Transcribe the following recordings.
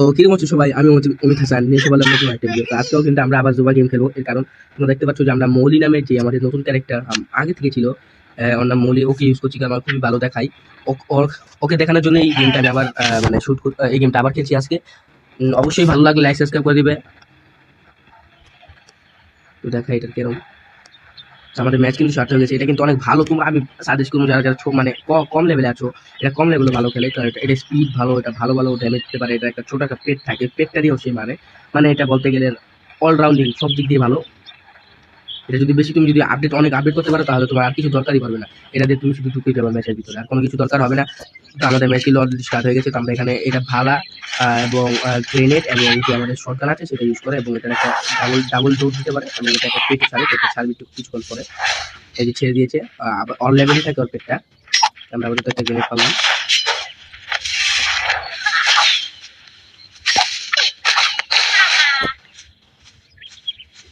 তো কিরকম আছো সবাই? আমি অমিত হাসান নিয়ে এসে বললাম নতুন একটা ভিডিও। তো আজকেও কিন্তু আমরা আবার জোবা গেম খেলবো। এর কারণ তোমরা দেখতে পাচ্ছ যে আমরা মৌলি নামের যে আমাদের নতুন ক্যারেক্টার আগে থেকে ছিল, ওর নাম মৌলি, ওকে ইউজ করছি কারণ আমার খুবই ভালো দেখাই। ওকে দেখানোর জন্য এই গেমটা আমি আবার মানে এই গেমটা আবার খেলছি আজকে। অবশ্যই ভালো লাগলে লাইক সাবস্ক্রাইব করে দিবে। তো দেখা এটা কেরম আমাদের ম্যাচ কিন্তু স্টার্ট হয়ে গেছে। এটা কিন্তু অনেক ভালো, তোমরা আমি সাজেস্ট করবো যারা যারা মানে কম লেভেলে আছো, এটা কম লেভেলে ভালো খেলে। তো এটা স্পিড ভালো, এটা ভালো ভালো ড্যামেজ দিতে পারে। এটা একটা ছোট একটা পেট থাকে, পেটটা দিয়েও সে মারে। মানে এটা বলতে গেলে অলরাউন্ডিং সব দিক দিয়ে ভালো। এটা যদি বেশি তুমি যদি অনেক আপডেট করতে পারো তাহলে তোমার আর কিছু দরকারই পড়বে না। এটা দিয়ে তুমি শুধু ঢুকিয়ে যাবে ম্যাচের ভিতরে, আর কোনো কিছু দরকার হবে না। তো আমাদের ম্যাচ কিন্তু অলরেডি স্টার্ট হয়ে গেছে। তো আমরা এখানে এটা ভালা এবং গ্রেনেড এবং যে আমাদের শটগান আছে সেটা ইউজ করে, এবং এটা একটা ডাবল ডোজ দিতে পারে, এবং এটা একটা পেটে ছাড়বে কিছুক্ষণ পরে। এই যে ছেড়ে দিয়েছে, আবার অল লেভেলই থাকে ওর পেটটা। আমরা আপাতত একটা গ্রেনেড পালাম।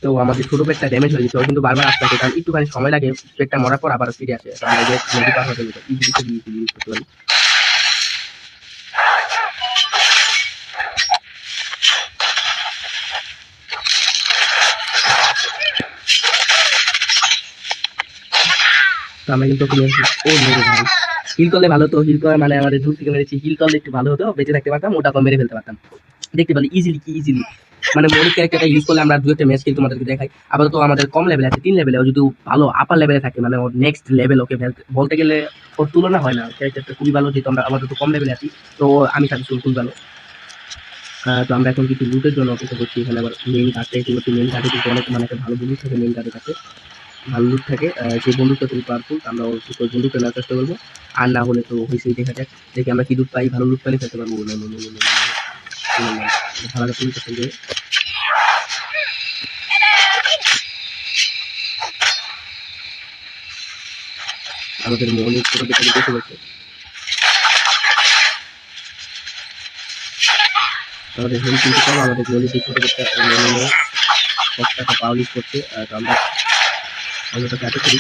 তো আমাদের ছোট পেটটা ড্যামেজ হয়ে গেছে, ও কিন্তু বারবার আসতে আসে, কারণ একটুখানি সময় লাগে পেটটা মরার পর আবার ফিরে আসে। তো আমরা যে নদী পার হতে ইজিলি ইউজ করতে পারি। তো আমরা কিন্তু ও মেরে ভাই হিল করলে ভালো। তো হিল করা মানে আমাদের দূর থেকে মেরেছি, হিল করলে একটু ভালো হতো, বেঁচে থাকতে পারতাম, ওটা তো মেরে ফেলতে পারতাম। দেখতে পারি ইজিলি মানে মৌলিক ক্যারেক্টারটা ইউজ করলে আমরা দু একটা ম্যাচ খেলে তোমাদেরকে দেখাই। আবার তো আমাদের কম লেভেল আছে, 3 লেভেলে, ও যদি ভালো আপার লেভেলে থাকে মানে ওর নেক্সট লেভেল, ওকে বলতে গেলে ওর তুলনা হয় না। ক্যারেক্টারটা খুবই ভালো, যেহেতু আমরা আপাতত কম লেভেলে আছি। তো আমি সাজেস্ট খুবই ভালো। তো আমরা এখন কিছু লুটের জন্য অপেক্ষা করছি। এখানে আবার মেইন কার্ডটা এসে করছি, মেইন কার্ডে কিন্তু অনেক মানে একটা ভালো বন্দুক থাকে, মেইন কার্ডের কাছে ভালো লুট থাকে। সেই বন্দুকটা খুবই পাওয়ারফুল, আমরা ওই বন্দুকটা নেওয়ার চেষ্টা করবো। আর না হলে তো হয়েছেই, দেখা যাক দেখি আমরা কি লুট পাই। ভালো লুট পাইলে খেলতে পারবো। ভালো পুলিশ আছে। আমাদের মৌলিক ছোট বেশি গেছে। আমাদের হেল কিন্তু কম, আমাদের মৌলিক ছোট বেটা একটা পাওয়ার ইউজ করছে। তো আমরা ওটাকে আটক করি।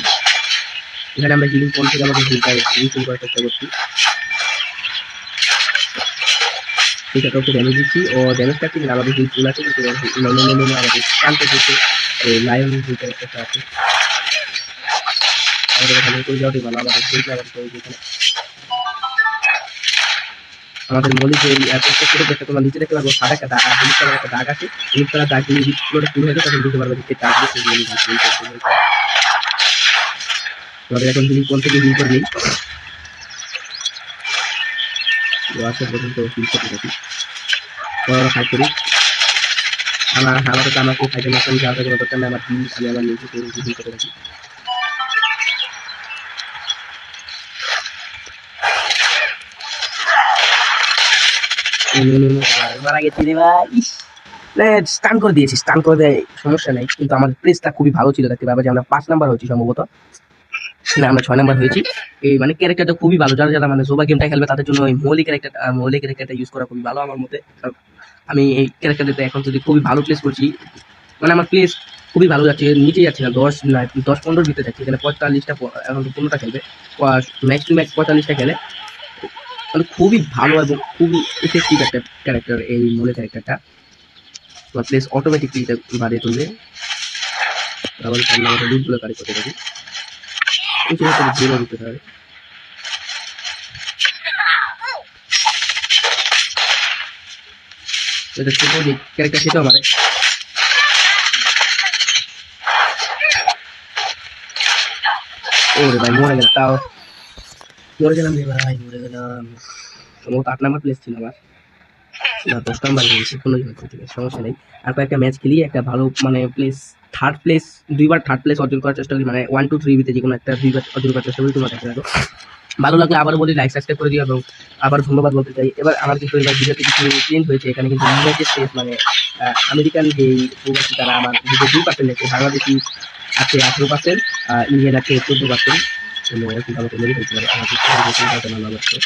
এখানে আমরা হিলিং পয়েন্ট থেকে আমাদের হিলটা রিফিল করার চেষ্টা করছি। ঠিক আছে, ওকে ড্যামেজ দিচ্ছি, ও ড্যামেজ পাচ্ছি না, আমাদের হিল ফুল আছে, কিন্তু আমাদের শান্ত দিচ্ছে। লায়ন হিলটা একটা আছে, আমাদের এখানে করে যাওয়াটাই ভালো। আমাদের হিলটা আবার আমাদের মৌলিক যে ছোট একটা তোমার নিচে দেখতে পারবো সাদা একটা দাগ, হলুদ কালার একটা দাগ আছে। হলুদ কালার দাগ দিয়ে পুরোটা ফুল হয়ে যায়, তখন বুঝতে পারবো যে দাগ আমাদের এখন হিল কোন থেকে হিল করে নিই। আসা পর্যন্ত হিল করতে থাকি, ফাইট করি। আমাকে ফাইটের মাঝখানে যাওয়ার কোনো দরকার নেই। আমি আমার নিজে হিল করতে থাকি। মারা গেছি রে ভাই, স্টান করে দিয়েছি। স্টান করে দেয় সমস্যা নেই, কিন্তু আমাদের প্লেসটা খুবই ভালো ছিল। দেখতে পাবে যে আমরা 5 নাম্বার হয়েছি সম্ভবত, না আমরা 6 নাম্বার হয়েছি। এই মানে ক্যারেক্টারটা খুবই ভালো, যারা যারা মানে জোবা গেমটা খেলবে তাদের জন্য ওই মৌলিক ক্যারেক্টারটা ইউজ করা খুবই ভালো আমার মতে। আমি এই ক্যারেক্টারটা এখন যদি খুবই ভালো প্লেস করছি, মানে আমার প্লেস খুবই ভালো যাচ্ছে, নিচে যাচ্ছে না, 10-15 ভিতরে যাচ্ছে। এখানে 45টা, এখন তো 15টা খেলবে, ম্যাক্স টু ম্যাক্স 45টা খেলে। মানে খুবই ভালো এবং খুবই ইফেক্টিভ একটা ক্যারেক্টার এই মৌলিক ক্যারেক্টারটা। তোমার প্লেস অটোমেটিকলি এটা বাড়িয়ে তুলবে। আবার সামনে আমাদের লুটগুলো কারি করতে পারি, এই সমস্ত জিরো দিতে পারে। এটা ছোট যে ক্যারেক্টার সেটাও মারে। ওরে ভাই মরে গেল, তাও মরে গেলাম রে ভাই, মরে গেলাম। সম্ভবত 8 নাম্বার প্লেস ছিল আমার, না 10 নাম্বার হয়েছে, কোনো সমস্যা নেই। আর কয়েকটা ম্যাচ খেলি, একটা ভালো মানে প্লেস, থার্ড প্লেস, 2বার থার্ড প্লেস অর্জন করার চেষ্টা করি, মানে 1 2 3 ভিতরে যে কোনো একটা 2বার অর্জন করার চেষ্টা করি। তোমরা দেখতে থাকো, ভালো লাগলে আবার বলি লাইক সাবস্ক্রাইব করে দিও, এবং আবার ধন্যবাদ বলতে চাই। এবার আমার কিন্তু এবার ভিডিওতে কিছু চেঞ্জ হয়েছে। এখানে কিন্তু ইউনাইটেড স্টেটস মানে আমেরিকান যে প্রবাসী তারা আমার ভিডিও 2% আছে, বাংলাদেশি আছে 18%, ইন্ডিয়ান আছে 14%। আমাকে মেরে ফেলতে পারে, আমার ভালো লাগছে।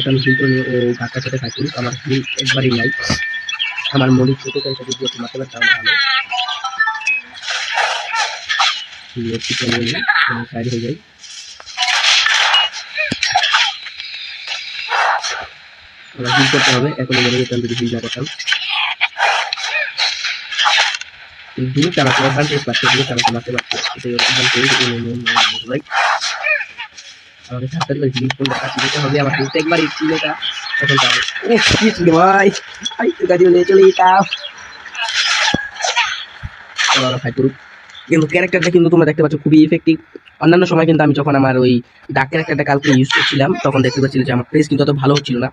আমি হিল করে ও গাছটার সাথে থাকি, আমার হিল একবারই নাই। আমার মৌলিক ছোট করে যদি একটু মারতে পারতাম ভালো। সাইড হয়ে যাই। আমরা হিল করতে হবে, এখন মনে যেতাম যদি হিল না করতাম। দূর চালাতে অ্যাডভান্টেজ পাচ্ছে, দূর চালাতে মারতে পারছে, এটাই অ্যাডভান্টেজ। ভাই আমাকে সাবধান করে হিল করলে কাছে যেতে হবে, আমার কিন্তু একবার এই চিলেটা এখন তাও ও কি ছিল ভাই, ভাই তো গাড়ি নিয়ে চলে যেতাম। ওরা ফাইট করুক, কিন্তু ক্যারেক্টারটা কিন্তু তোমরা দেখতে পাচ্ছ খুবই ইফেক্টিভ। অন্যান্য সময় কিন্তু আমি যখন আমার ওই ডাক ক্যারেক্টারটা কালকে ইউজ করছিলাম তখন দেখতে পাচ্ছিল যে আমার প্লেস কিন্তু অত ভালো হচ্ছিল না,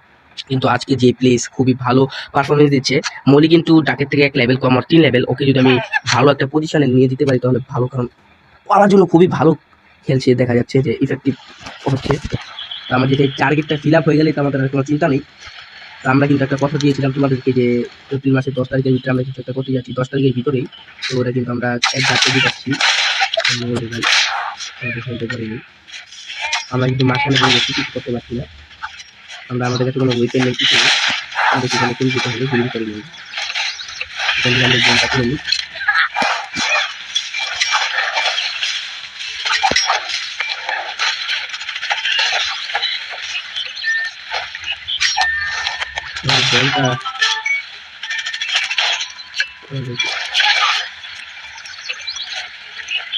কিন্তু আজকে যে প্লেস খুবই ভালো পারফরমেন্স দিচ্ছে। মলি কিন্তু ডাকের থেকে এক লেভেল কম, আর 3 লেভেল। ওকে যদি আমি ভালো একটা পজিশনে নিয়ে দিতে পারি তাহলে ভালো, কারণ আমার জন্য খুবই ভালো খেলছে, দেখা যাচ্ছে যে ইফেক্টিভ হচ্ছে। আমার যেটা টার্গেটটা ফিল আপ হয়ে গেলে তো আমাদের আর কোনো চিন্তা নেই। তো আমরা কিন্তু একটা কথা দিয়েছিলাম তোমাদেরকে যে এপ্রিল মাসের 10 তারিখের ভিতরে আমরা কিছু একটা করতে যাচ্ছি, 10 তারিখের ভিতরেই। তো ওটা কিন্তু আমরা এক ঘাটতে দিয়ে যাচ্ছি। আমরা কিন্তু মাঝখানে কোনো কিছু করতে পারছি না, আমরা আমাদের কাছে কোনো ওয়েপেন নেই, কিছু নেই। আমাদের সেখানে কিল দিতে হবে, গুলি করে নিই, এখান থেকে আমরা গেমটা করে নিই।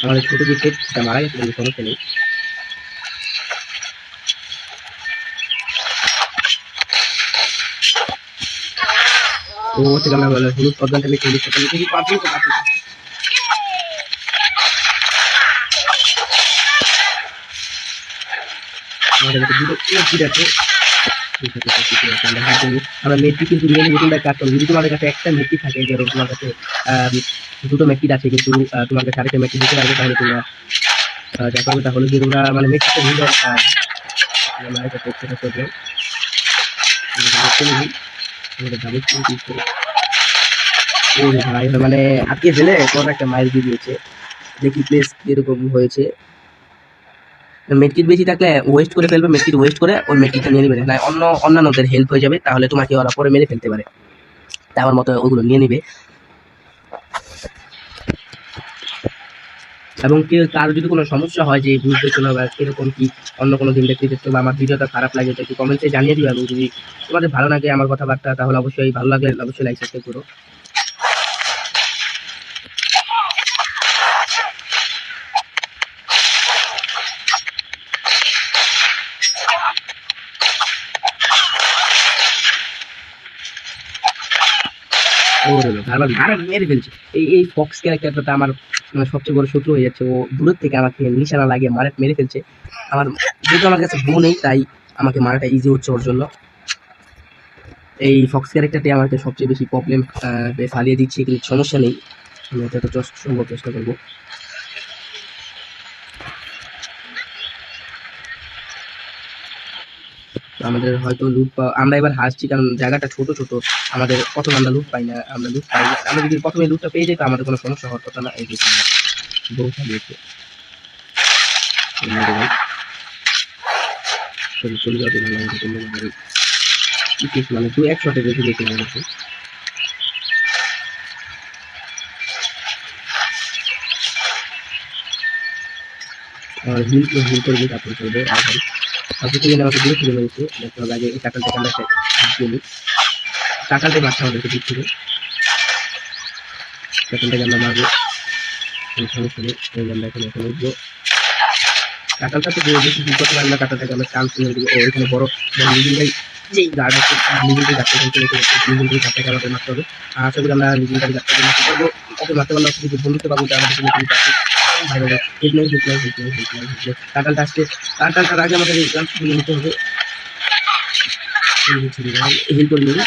আমাদের ছোট যে সেটা মারা গেছে, কোনো সমস্যা নেই। ও থেকে আমরা হলুদ পদ্মাটা নিয়ে হলুদ পদ্মা নিতে পারছি তো পারছি। আমাদের কাছে দুটো কিট আছে, আমরা মেট্রিক কিন্তু নিয়ে নিবো, তোমরা কাজ করো। যদি তোমাদের কাছে একটা মেট্রিক থাকে, ধরো তোমার কাছে দুটো মেট্রিক আছে কিন্তু তোমার কাছে আরেকটা মেট্রিক দিতে পারবে, তাহলে তোমরা যা করবে তা হলো যে তোমরা মানে মেট্রিকটা নিয়ে মানে আটকে ফেলে কোন একটা মাইল দিয়ে দিয়েছে। দেখি প্লেস কিরকম হয়েছে। মেটকিট বেশি থাকলে ওয়েস্ট করে ফেলবে, মেটকিট ওয়েস্ট করে ওই মেটকিটটা নিয়ে নেবে, না অন্যান্যদের হেল্প হয়ে যাবে, তাহলে তোমাকে ওরা পরে মেরে ফেলতে পারে। তাই আমার মতো ওগুলো নিয়ে নিবে। এবং কারো যদি কোনো সমস্যা হয় যে বুঝতেছো না বা কিরকম কি অন্য কোনো গেম দেখতে চাচ্ছো বা আমার ভিডিওটা খারাপ লাগে তো একটু কমেন্টে জানিয়ে দিও। এবং যদি তোমাদের ভালো লাগে আমার কথাবার্তা তাহলে অবশ্যই ভালো লাগলে অবশ্যই লাইক সাবস্ক্রাইব করো। মেরে ফেলছে এই ফক্স ক্যারেক্টারটা আমার মানে সবচেয়ে বড় শত্রু হয়ে যাচ্ছে। ও দূরের থেকে আমাকে নিশানা লাগিয়ে মেরে ফেলছে। আমার যেহেতু আমার কাছে বউ নেই তাই আমাকে মারাটা ইজি হচ্ছে ওর জন্য। এই ফক্স ক্যারেক্টারটি আমাকে সবচেয়ে বেশি প্রবলেম ফালিয়ে দিচ্ছে, কিন্তু সমস্যা নেই, আমি যত সম্ভব চেষ্টা করবো। আমাদের হয়তো লুট আমরা এবার হাসছি কারণ জায়গাটা ছোট ছোট, আমাদের প্রথম আমরা লুট পাই না, আমরা যদি প্রথমে লুটটা পেয়ে যাই তো আমাদের কোনো সমস্যা হওয়ার কথা না। এই যে বউ চালিয়েছে চলে যাবে মানে তুই 100 বেশি গেছে আমাকে। আর হিল করে দিয়ে তারপরে চলবে। আর আপনি থেকে আমাকে দূরে চলে গেছে, দেখতে হবে আগে এই টাকালটাকে আমরা দিয়ে নিই। টাকালটাই মারতে আমাদেরকে দিক থেকে, টাকালটাকে আমরা মারবো, সমস্যা নেই। আমরা এখানে এখন উঠবো, টাকালটা তো বেশি হিল করতে পারি না, টাকালটাকে আমরা চান্স নিয়ে দেবো। ও এখানে বড় লিভিং ভাই যেই গার্ড আছে, লিভিং ভাই গাছটা লিভিং ভাই গাছটাকে আমাদের মারতে হবে। আর আশা করি আমরা লিভিং ভাই গাছটাকে মারতে পারবো। ওকে মারতে পারলে কিছু বন্ধুতে পাবো যে আমাদের জন্য ভাই ভাই হিট নেই হিট নেই হিট নেই হিট নেই হিট নেই। টাকালটা আসছে, টাকালটার আগে আমাদের এই গাছ তুলে নিতে হবে। হিল করে নিবি,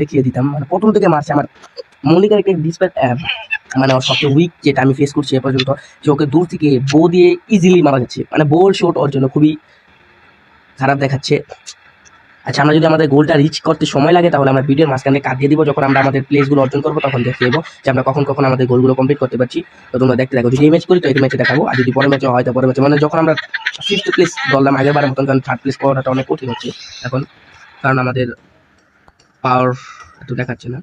দেখিয়ে দিতাম। মানে প্রথম থেকে মারছে আমার মনিকার একটা ডিসপ্যাচ মানে ওর সবচেয়ে উইক যেটা আমি ফেস করছি এ পর্যন্ত, যে ওকে দূর থেকে বো দিয়ে ইজিলি মারা যাচ্ছে, মানে বোল শট ওর জন্য খুবই খারাপ দেখাচ্ছে। আচ্ছা, আমরা যদি আমাদের গোলটা রিচ করতে সময় লাগে তাহলে আমরা ভিডিওর মাঝখানে কাট দিয়ে দিব, যখন আমরা আমাদের প্লেসগুলো অর্জন করবো তখন দেখিয়ে দেবো যে আমরা কখন কখন আমাদের গোলগুলো কমপ্লিট করতে পারছি। তো তোমরা দেখতে থাকো, যদি এই ম্যাচ করি তো এই ম্যাচে দেখাবো, আর যদি পরের ম্যাচে হয় তো পরের ম্যাচে, মানে যখন আমরা 5th প্লেস ধরলাম আগের বারের মতন, কারণ 3rd প্লেস করাটা অনেক কঠিন হচ্ছে এখন, কারণ আমাদের পাওয়ার একটু দেখাচ্ছে না।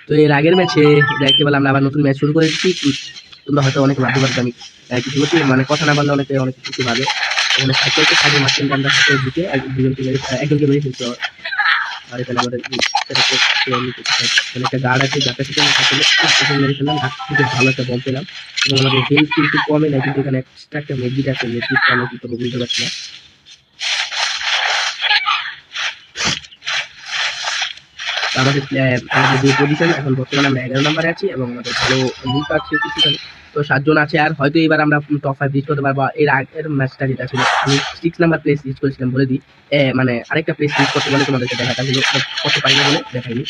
তো এর আগের ম্যাচে দেখতে পেলাম আমরা আবার নতুন ম্যাচ শুরু করে দিচ্ছি। তোমরা হয়তো অনেক ভাবতে পারছো আমি কিছু করছি, মানে কথা না বললে অনেকে অনেক কিছু ভাবে। এখানে সাইকেলকে সাইডে মাঝখানে আমরা হাতে ঢুকে দুজনকে মেরে একজনকে মেরে ফেলছি। আর এখানে আমাদের একটা গার্ড আছে, যাতে মেরে ফেললাম, হাত থেকে ভালো একটা বল পেলাম এবং আমাদের হেলথ কিন্তু কমে নাই, কিন্তু এখানে এক্সট্রা একটা মেডিট আছে, মেডিটটা আমরা কি করবো বুঝতে পারছি না। আমাদের আমাদের যে পজিশন এখন বর্তমানে আমরা 11 নম্বরে আছি এবং আমাদের ভালো লুট আছে কিছুখানি। তো 7 জন আছে, আর হয়তো এবার আমরা টপ 5 রিচ করতে পারবো। এর আগের ম্যাচটা যেটা ছিল আমি 6 নাম্বার প্লেস রিচ করেছিলাম বলে দিই, মানে আরেকটা প্লেস রিচ করতে বলে তোমাদেরকে দেখাটা হলো, করতে পারি না বলে দেখাইনি।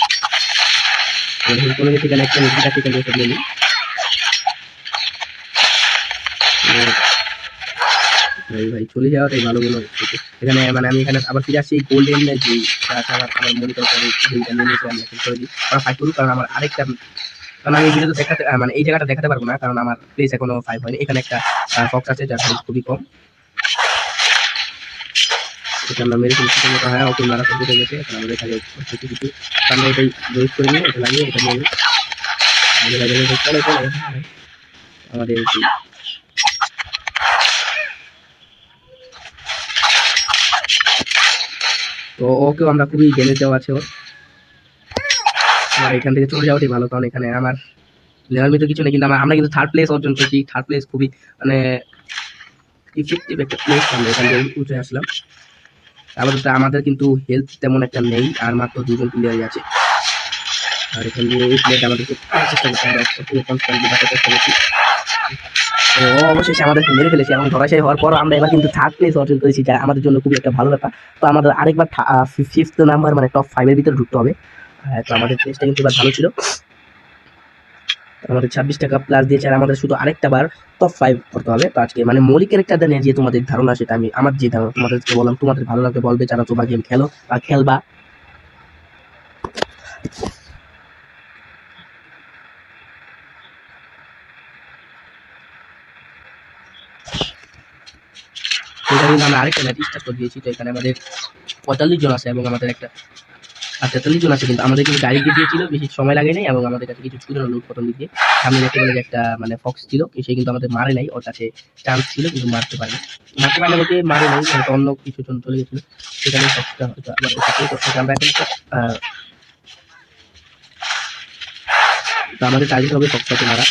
কমিউনিটি কানেকশন এটা থেকে দেখে নিই। ভাই চলে যাওয়াটাই ভালো মনে হচ্ছে। এখানে মানে আমি এখানে আবার ফিরে আসছি গোল্ডেন যে আমার মনিটর করে যেটা নিয়ে নিয়েছি আমি এখন করে দিই, ওরা ফাইট করুক। কারণ আমার আরেকটা, কারণ আমি এই ভিডিওতে দেখাতে মানে এই জায়গাটা দেখাতে পারবো না, কারণ আমার প্লেস এখনো 5 হয়নি। এখানে একটা ফক্স আছে যার সাইজ খুবই কম, এটা আমরা মেরে ফেলছি। মতো হয় ওকে মারা করতে গেছে, আমাদের এখানে কিছু কিছু আমরা এটাই ইউজ করে নিয়ে এটা লাগিয়ে এটা নিয়ে আমাদের তো ওকেও আমরা খুবই ড্যামেজ দেওয়া আছে ওর। আমার এখান থেকে চলে যাওয়াটাই ভালো, কারণ এখানে আমার লেয়ার মতো কিছু নেই, কিন্তু আমরা কিন্তু থার্ড প্লেস অর্জন করেছি। থার্ড প্লেস খুবই মানে ইফেক্টিভ একটা প্লেস, আমরা এখান থেকে উঠে আসলাম। আপাতত আমাদের কিন্তু হেলথ তেমন একটা নেই, আর মাত্র 2 জন প্লেয়ারই আছে। আর এখান দিয়ে এই প্লেয়ারটা আমাদেরকে চেষ্টা করতে হবে, কনস্ট্যান্টলি বাঁচার চেষ্টা করছি। তো অবশেষে আমাদেরকে মেরে ফেলেছে এবং ধরাশায়ী হওয়ার পর আমরা এবার কিন্তু থার্ড প্লেস অর্জন করেছি, যা আমাদের জন্য খুবই একটা ভালো ব্যাপার। তো আমাদের আরেকবার 5th নাম্বার মানে টপ 5 এর ভিতরে ঢুকতে হবে। তো আমাদের প্লেসটা কিন্তু এবার ভালো ছিল, আমাদের 26 টাকা প্লাস দিয়েছে, আর আমাদের শুধু আরেকটা বার টপ 5 করতে হবে। তো আজকে মানে মৌলিক ক্যারেক্টারটা নিয়ে যে তোমাদের ধারণা, সেটা আমি আমার যে ধারণা তোমাদেরকে বললাম, তোমাদের ভালো লাগবে বলবে যারা তোমরা গেম খেলো বা খেলবা। সেটা কিন্তু আমরা আরেকটা ম্যাচ স্টার্ট করে দিয়েছি। তো এখানে আমাদের 45 জন আছে এবং আমাদের একটা 43 জন আছে, কিন্তু আমাদের কিন্তু গাড়ি দিয়ে দিয়েছিল, বেশি সময় লাগে নাই এবং আমাদের কাছে কিছু ছিল না লুট প্রথম দিকে। সামনে দেখতে পেলে যে একটা মানে ফক্স ছিল, সে কিন্তু আমাদের মারে নাই, ওর কাছে চান্স ছিল কিন্তু মারতে পারে বলতে মারে নাই, হয়তো অন্য কিছু জন চলে গেছিল, সেখানে ফক্সটা হয়তো আবার আমরা এখন একটা তো আমাদের টার্গেট হবে ফক্সটাকে মারা,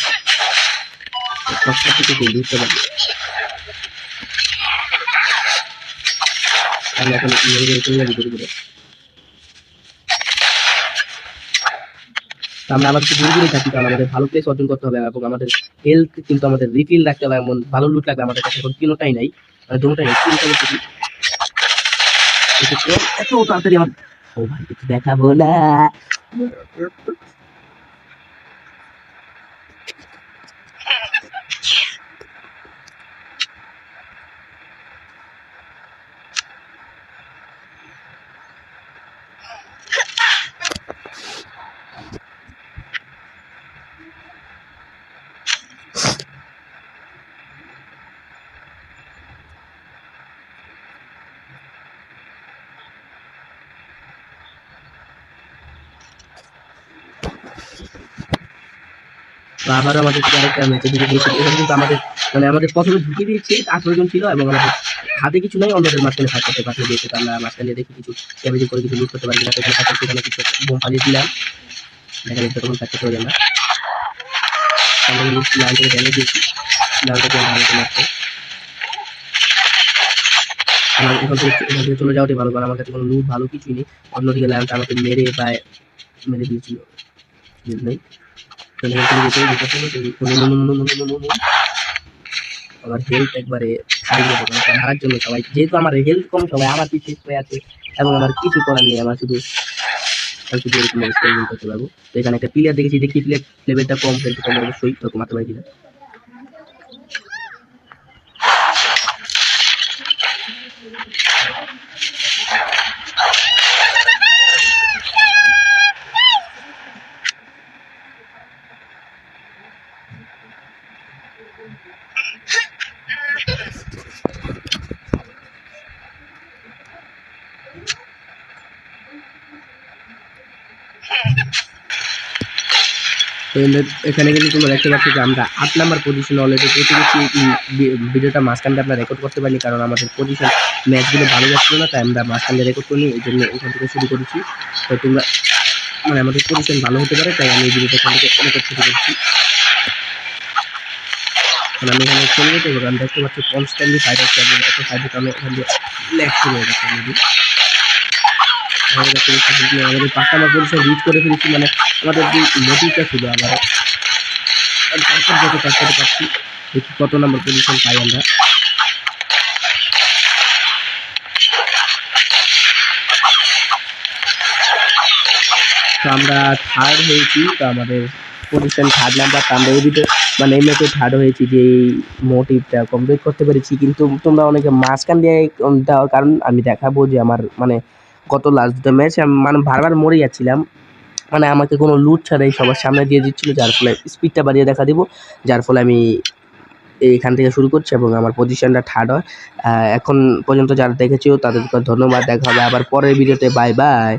ফক্সটা থেকে বুঝতে পারবে। আমরা এখন চলে যাবি ঘুরে ঘুরে, আমরা আবার একটু দূরে থাকি, কারণ আমাদের ভালো প্লেস অর্জন করতে হবে এবং আমাদের হেলথ কিন্তু আমাদের রিফিল রাখতে হবে, এমন ভালো লুট লাগবে। আমাদের কাছে এখন তিনটাই নাই, মানে দুটোটাই নেই, তিনটা করতেছি এত তাড়াতাড়ি আমার। ও ভাই কিছু দেখাবো না। আবারও আমাদের আরেকটা ম্যাচে ঢুকে দিয়েছে। এখানে কিন্তু আমাদের মানে আমাদের প্রথমে ঢুকে দিয়েছে 18 জন ছিল এবং আমাদের হাতে কিছু নাই, অন্যদের মাঝখানে ফাইট করতে পাঠিয়ে দিয়েছে। তো আমরা মাঝখানে দেখি কিছু ড্যামেজ করে কিছু লুট করতে পারি কিনা। সেখানে সেখানে কিছু বোম ফালিয়ে দিলাম, দেখা যাচ্ছে তখন ফাইট করতে পারি আমরা। আমরা লাইন থেকে ড্যামেজ দিয়েছি, লাইনটাকে আমাদের মারতে। আমার এখান থেকে চলে যাওয়াটাই ভালো, কারণ আমার কাছে কোনো লুট ভালো কিছুই নেই। অন্যদিকে লাইনটা আমাকে মেরে বা মেরে দিয়েছিল নেই। আমার হেলথ একবারে হারার জন্য সবাই, যেহেতু আমার হেলথ কম, সবাই আমার পিছিয়ে হয়ে আছে এবং আমার কিছু করার নেই, আমার শুধু শুধু এরকম এক্সপেরিমেন্ট করতে পারবো। তো এখানে একটা প্লেয়ার দেখেছি, দেখি প্লেয়ার লেভেলটা কম, হেলথ কম, অবশ্যই তো কমাতে পারি কিনা। এখানে কিন্তু তোমরা দেখতে পাচ্ছ যে আমরা 8 নাম্বার পজিশনে অলরেডি পৌঁছে গেছি। ভিডিওটা মাঝখানটা আমরা রেকর্ড করতে পারিনি, কারণ আমাদের পজিশন ম্যাচগুলো ভালো যাচ্ছিল না, তাই আমরা মাঝখানে রেকর্ড করিনি, এই জন্য এখান থেকে শুরু করেছি। তো তোমরা মানে আমাদের পজিশন ভালো হতে পারে, তাই আমি এই ভিডিওটা এখান থেকে রেকর্ড শুরু করছি। আমি এখানে চলে যেতে পারি, আমি দেখতে পাচ্ছি কনস্ট্যান্টলি ফাইট হচ্ছে এবং এত ফাইটের কারণে এখান দিয়ে ল্যাগ শুরু হয়ে গেছে অলরেডি। আমাদের 5 নাম্বার পজিশন রিচ করে ফেলেছি, মানে আমাদের যে মোটিভটা ছিল আমার তারপর যত কাজ করতে পারছি, দেখি কত নাম্বার পজিশন পাই আমরা। তো আমরা থার্ড হয়েছি, তো আমাদের পজিশন থার্ড নাম্বার। তো আমরা এই ভিডিও মানে এই ম্যাচে থার্ড হয়েছি, যে এই মোটিভটা কমপ্লিট করতে পেরেছি। কিন্তু তোমরা অনেকে মাঝখান দিয়ে দেওয়ার কারণ আমি দেখাবো যে আমার মানে গত লাস্ট দুটো ম্যাচ আমি মানে বারবার মরে যাচ্ছিলাম, মানে আমাকে কোনো লুট ছাড়াই সবার সামনে দিয়ে দিচ্ছিল, যার ফলে স্পিডটা বাড়িয়ে দেখা দিব, যার ফলে আমি এইখান থেকে শুরু করছি এবং আমার পজিশনটা থার্ড হয়। এখন পর্যন্ত যারা দেখেছো তাদেরকে ধন্যবাদ। দেখা হবে আবার পরের ভিডিওতে। Bye bye.